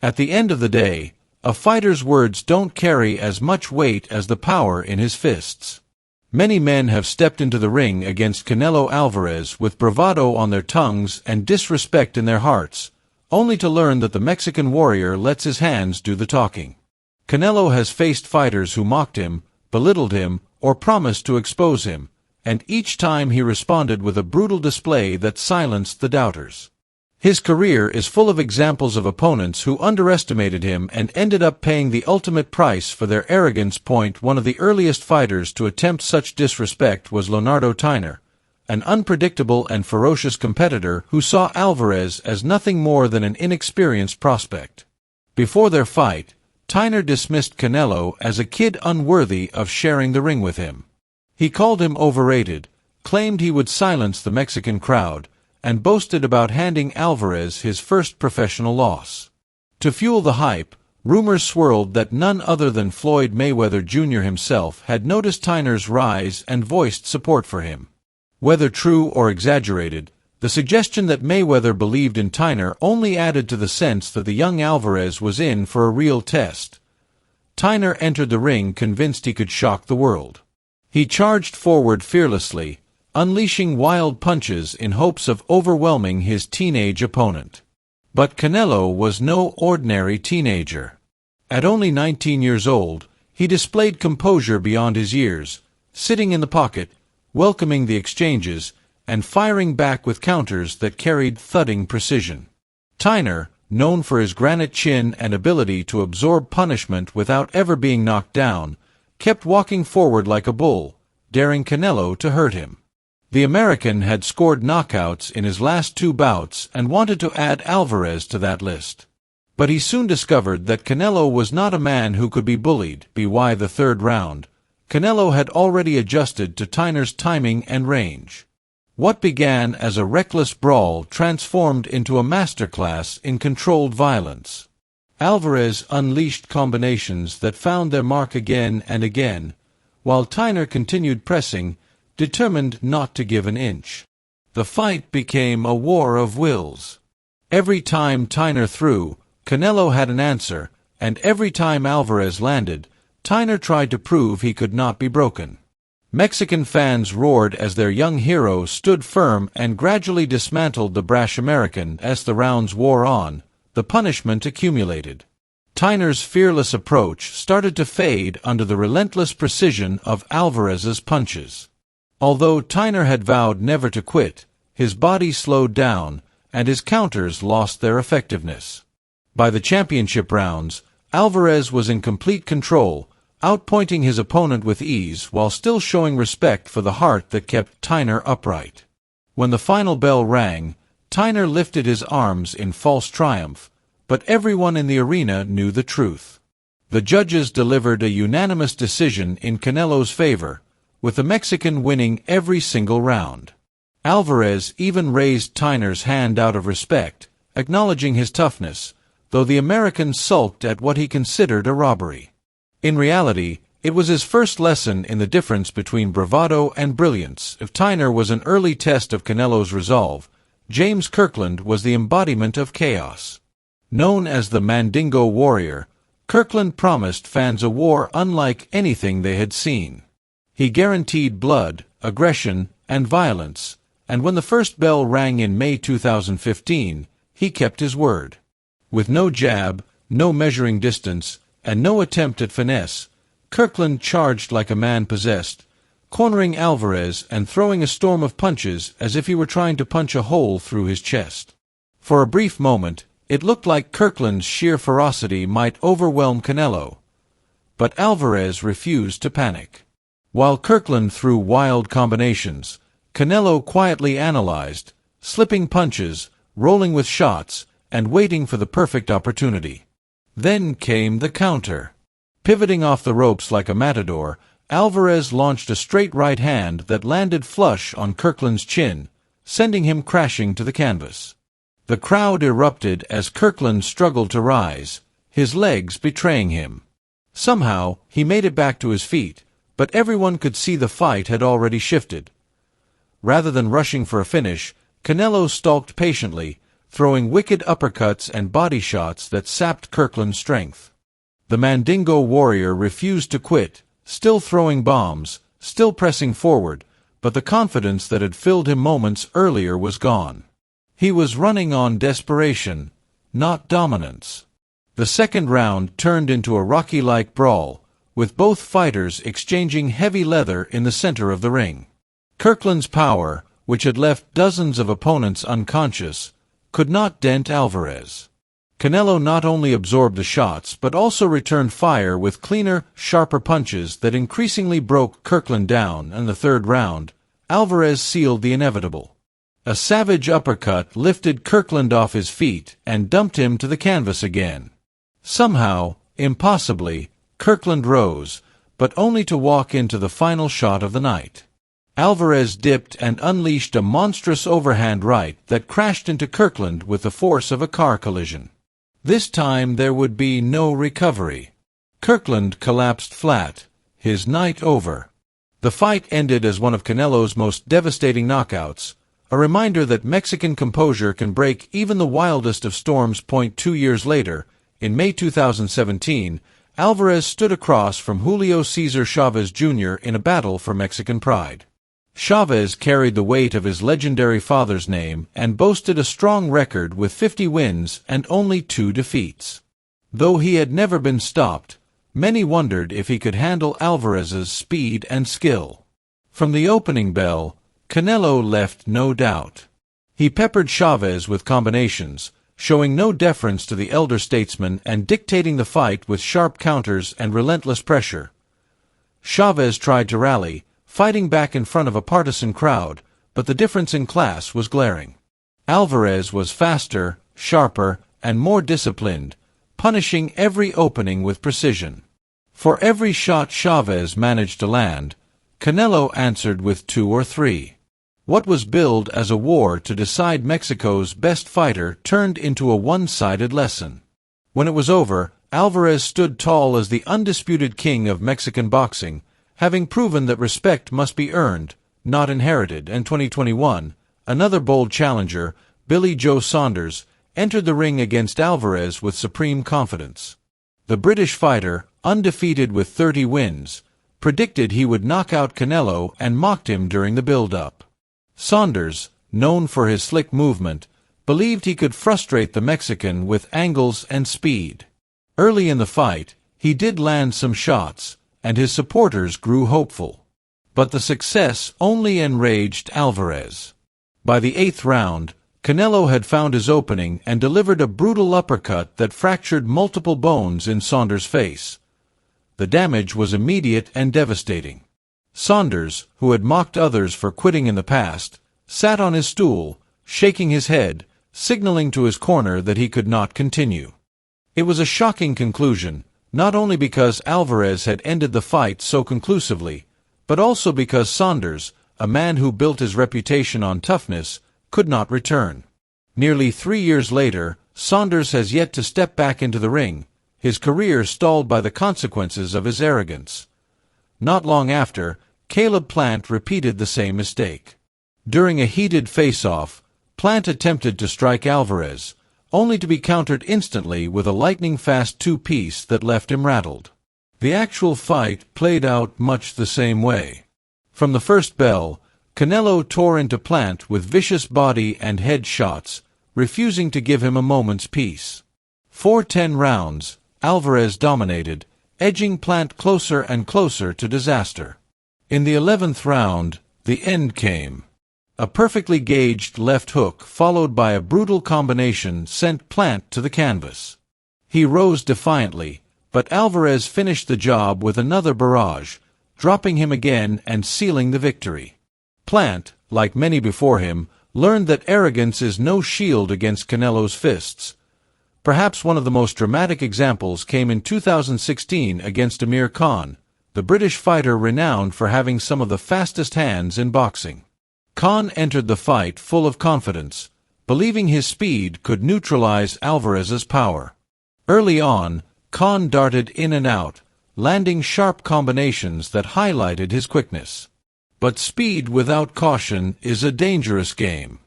At the end of the day, a fighter's words don't carry as much weight as the power in his fists. Many men have stepped into the ring against Canelo Alvarez with bravado on their tongues and disrespect in their hearts, only to learn that the Mexican warrior lets his hands do the talking. Canelo has faced fighters who mocked him, belittled him, or promised to expose him, and each time he responded with a brutal display that silenced the doubters. His career is full of examples of opponents who underestimated him and ended up paying the ultimate price for their arrogance. One of the earliest fighters to attempt such disrespect was Lonardo Tiner, an unpredictable and ferocious competitor who saw Alvarez as nothing more than an inexperienced prospect. Before their fight, Tiner dismissed Canelo as a kid unworthy of sharing the ring with him. He called him overrated, claimed he would silence the Mexican crowd, and boasted about handing Alvarez his first professional loss. To fuel the hype, rumors swirled that none other than Floyd Mayweather Jr. himself had noticed Tiner's rise and voiced support for him. Whether true or exaggerated, the suggestion that Mayweather believed in Tiner only added to the sense that the young Alvarez was in for a real test. Tiner entered the ring convinced he could shock the world. He charged forward fearlessly, unleashing wild punches in hopes of overwhelming his teenage opponent. But Canelo was no ordinary teenager. At only 19 years old, he displayed composure beyond his years, sitting in the pocket, welcoming the exchanges, and firing back with counters that carried thudding precision. Tiner, known for his granite chin and ability to absorb punishment without ever being knocked down, kept walking forward like a bull, daring Canelo to hurt him. The American had scored knockouts in his last 2 bouts and wanted to add Alvarez to that list. But he soon discovered that Canelo was not a man who could be bullied. By the 3rd round, Canelo had already adjusted to Tiner's timing and range. What began as a reckless brawl transformed into a masterclass in controlled violence. Alvarez unleashed combinations that found their mark again and again, while Tiner continued pressing, determined not to give an inch. The fight became a war of wills. Every time Tiner threw, Canelo had an answer, and every time Alvarez landed, Tiner tried to prove he could not be broken. Mexican fans roared as their young hero stood firm and gradually dismantled the brash American. As the rounds wore on, the punishment accumulated. Tiner's fearless approach started to fade under the relentless precision of Alvarez's punches. Although Tiner had vowed never to quit, his body slowed down, and his counters lost their effectiveness. By the championship rounds, Alvarez was in complete control, outpointing his opponent with ease while still showing respect for the heart that kept Tiner upright. When the final bell rang, Tiner lifted his arms in false triumph, but everyone in the arena knew the truth. The judges delivered a unanimous decision in Canelo's favor, with the Mexican winning every single round. Alvarez even raised Tiner's hand out of respect, acknowledging his toughness, though the American sulked at what he considered a robbery. In reality, it was his first lesson in the difference between bravado and brilliance. If Tiner was an early test of Canelo's resolve, James Kirkland was the embodiment of chaos. Known as the Mandingo Warrior, Kirkland promised fans a war unlike anything they had seen. He guaranteed blood, aggression, and violence, and when the first bell rang in May 2015, he kept his word. With no jab, no measuring distance, and no attempt at finesse, Kirkland charged like a man possessed, cornering Alvarez and throwing a storm of punches as if he were trying to punch a hole through his chest. For a brief moment, it looked like Kirkland's sheer ferocity might overwhelm Canelo. But Alvarez refused to panic. While Kirkland threw wild combinations, Canelo quietly analyzed, slipping punches, rolling with shots, and waiting for the perfect opportunity. Then came the counter. Pivoting off the ropes like a matador, Alvarez launched a straight right hand that landed flush on Kirkland's chin, sending him crashing to the canvas. The crowd erupted as Kirkland struggled to rise, his legs betraying him. Somehow, he made it back to his feet, but everyone could see the fight had already shifted. Rather than rushing for a finish, Canelo stalked patiently, throwing wicked uppercuts and body shots that sapped Kirkland's strength. The Mandingo warrior refused to quit, still throwing bombs, still pressing forward, but the confidence that had filled him moments earlier was gone. He was running on desperation, not dominance. The second round turned into a Rocky-like brawl, with both fighters exchanging heavy leather in the center of the ring. Kirkland's power, which had left dozens of opponents unconscious, could not dent Alvarez. Canelo not only absorbed the shots but also returned fire with cleaner, sharper punches that increasingly broke Kirkland down. In the third round, Alvarez sealed the inevitable. A savage uppercut lifted Kirkland off his feet and dumped him to the canvas again. Somehow, impossibly, Kirkland rose, but only to walk into the final shot of the night. Alvarez dipped and unleashed a monstrous overhand right that crashed into Kirkland with the force of a car collision. This time there would be no recovery. Kirkland collapsed flat, his night over. The fight ended as one of Canelo's most devastating knockouts, a reminder that Mexican composure can break even the wildest of storms. 2 years later, in May 2017, Alvarez stood across from Julio Cesar Chavez Jr. in a battle for Mexican pride. Chavez carried the weight of his legendary father's name and boasted a strong record with 50 wins and only 2 defeats. Though he had never been stopped, many wondered if he could handle Alvarez's speed and skill. From the opening bell, Canelo left no doubt. He peppered Chavez with combinations, showing no deference to the elder statesman and dictating the fight with sharp counters and relentless pressure. Chavez tried to rally, fighting back in front of a partisan crowd, but the difference in class was glaring. Alvarez was faster, sharper, and more disciplined, punishing every opening with precision. For every shot Chavez managed to land, Canelo answered with 2 or 3. What was billed as a war to decide Mexico's best fighter turned into a one-sided lesson. When it was over, Alvarez stood tall as the undisputed king of Mexican boxing, having proven that respect must be earned, not inherited. In 2021, another bold challenger, Billy Joe Saunders, entered the ring against Alvarez with supreme confidence. The British fighter, undefeated with 30 wins, predicted he would knock out Canelo and mocked him during the build-up. Saunders, known for his slick movement, believed he could frustrate the Mexican with angles and speed. Early in the fight, he did land some shots, and his supporters grew hopeful. But the success only enraged Alvarez. By the 8th round, Canelo had found his opening and delivered a brutal uppercut that fractured multiple bones in Saunders' face. The damage was immediate and devastating. Saunders, who had mocked others for quitting in the past, sat on his stool, shaking his head, signaling to his corner that he could not continue. It was a shocking conclusion, not only because Alvarez had ended the fight so conclusively, but also because Saunders, a man who built his reputation on toughness, could not return. Nearly 3 years later, Saunders has yet to step back into the ring, his career stalled by the consequences of his arrogance. Not long after, Plant repeated the same mistake. During a heated face-off, Plant attempted to strike Alvarez, only to be countered instantly with a lightning-fast two-piece that left him rattled. The actual fight played out much the same way. From the first bell, Canelo tore into Plant with vicious body and head shots, refusing to give him a moment's peace. For 10 rounds, Alvarez dominated, edging Plant closer and closer to disaster. In the 11th round, the end came. A perfectly gauged left hook followed by a brutal combination sent Plant to the canvas. He rose defiantly, but Alvarez finished the job with another barrage, dropping him again and sealing the victory. Plant, like many before him, learned that arrogance is no shield against Canelo's fists. Perhaps one of the most dramatic examples came in 2016 against Amir Khan, the British fighter renowned for having some of the fastest hands in boxing. Khan entered the fight full of confidence, believing his speed could neutralize Alvarez's power. Early on, Khan darted in and out, landing sharp combinations that highlighted his quickness. But speed without caution is a dangerous game.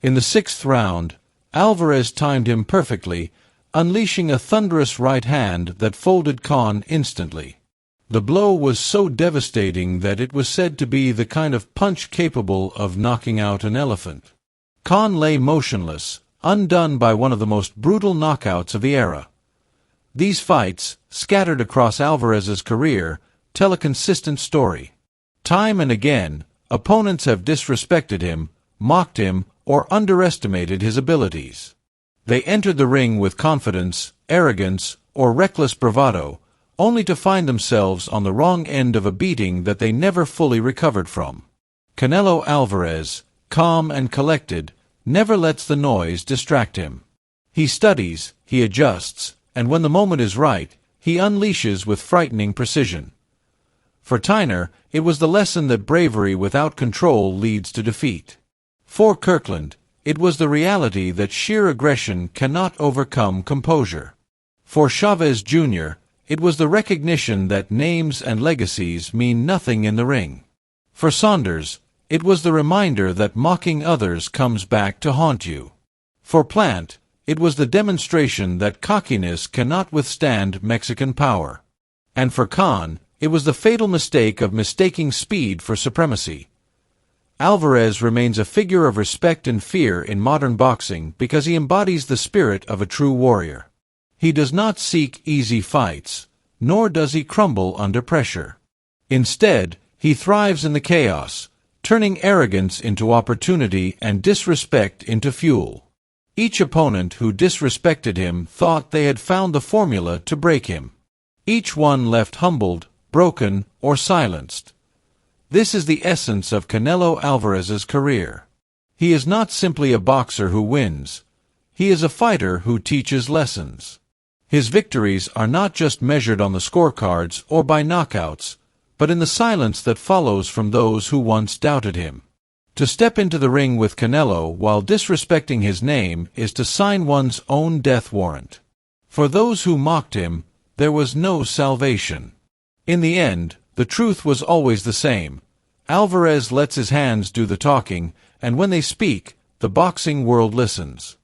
In the 6th round, Alvarez timed him perfectly, unleashing a thunderous right hand that folded Khan instantly. The blow was so devastating that it was said to be the kind of punch capable of knocking out an elephant. Khan lay motionless, undone by one of the most brutal knockouts of the era. These fights, scattered across Alvarez's career, tell a consistent story. Time and again, opponents have disrespected him, mocked him, or underestimated his abilities. They entered the ring with confidence, arrogance, or reckless bravado, only to find themselves on the wrong end of a beating that they never fully recovered from. Canelo Alvarez, calm and collected, never lets the noise distract him. He studies, he adjusts, and when the moment is right, he unleashes with frightening precision. For Tiner, it was the lesson that bravery without control leads to defeat. For Kirkland, it was the reality that sheer aggression cannot overcome composure. For Chavez Jr., it was the recognition that names and legacies mean nothing in the ring. For Saunders, it was the reminder that mocking others comes back to haunt you. For Plant, it was the demonstration that cockiness cannot withstand Mexican power. And for Khan, it was the fatal mistake of mistaking speed for supremacy. Alvarez remains a figure of respect and fear in modern boxing because he embodies the spirit of a true warrior. He does not seek easy fights, nor does he crumble under pressure. Instead, he thrives in the chaos, turning arrogance into opportunity and disrespect into fuel. Each opponent who disrespected him thought they had found the formula to break him. Each one left humbled, broken, or silenced. This is the essence of Canelo Alvarez's career. He is not simply a boxer who wins. He is a fighter who teaches lessons. His victories are not just measured on the scorecards or by knockouts, but in the silence that follows from those who once doubted him. To step into the ring with Canelo while disrespecting his name is to sign one's own death warrant. For those who mocked him, there was no salvation. In the end, the truth was always the same. Alvarez lets his hands do the talking, and when they speak, the boxing world listens.